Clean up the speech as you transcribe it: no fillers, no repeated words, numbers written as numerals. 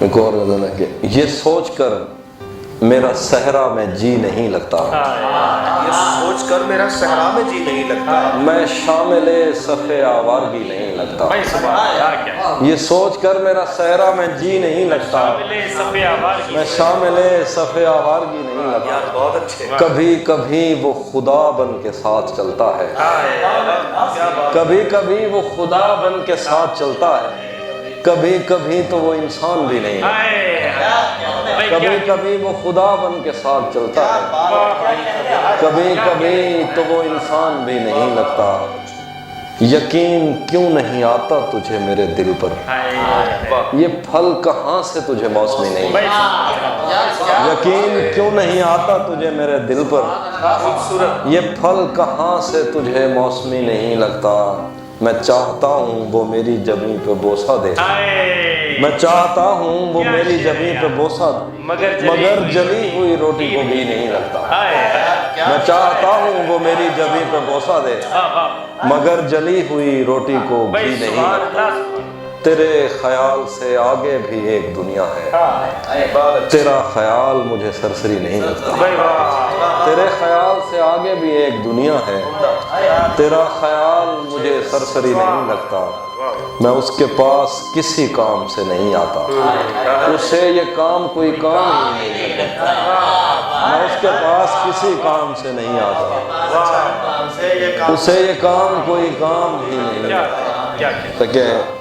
ایک اور غزل ہے کہ یہ سوچ کر میرا صحرا میں جی نہیں لگتا، یہ سوچ کر میرا صحرا میں جی نہیں لگتا، میں شامل صف آوارگی نہیں لگتا، یہ سوچ کر میرا صحرا میں جی نہیں لگتا، میں شامل صف آوارگی نہیں لگتا، یار بہت اچھے، کبھی کبھی وہ خدا بن کے ساتھ چلتا ہے، کبھی کبھی وہ خدا بن کے ساتھ چلتا ہے، کبھی کبھی تو وہ انسان بھی نہیں ہے، کبھی کبھی وہ خدا بن کے ساتھ چلتا ہے، کبھی کبھی تو وہ انسان بھی نہیں لگتا، یقین کیوں نہیں آتا تجھے میرے دل پر، یہ پھل کہاں سے تجھے موسمی نہیں لگتا، یقین کیوں نہیں آتا تجھے میرے دل پر، یہ پھل کہاں سے تجھے موسمی نہیں لگتا، میں چاہتا ہوں وہ میری جبیں پہ بوسہ دے، میں چاہتا ہوں وہ میری جبیں پہ بوسہ دے، مگر جلی ہوئی روٹی کو بھی نہیں لگتا، میں چاہتا ہوں وہ میری جبیں پہ بوسہ دے، مگر جلی ہوئی روٹی کو بھی نہیں لگتا، تیرے خیال سے آگے بھی ایک دنیا ہے، تیرا خیال مجھے سرسری نہیں لگتا، تیرے خیال سے آگے بھی ایک دنیا ہے، تیرا خیال مجھے سرسری نہیں لگتا، میں اس کے پاس کسی کام سے نہیں آتا، اسے یہ کام کوئی کام ہی نہیں لگتا، میں اس کے پاس کسی کام سے نہیں آتا، اسے یہ کام کوئی کام ہی نہیں لگتا،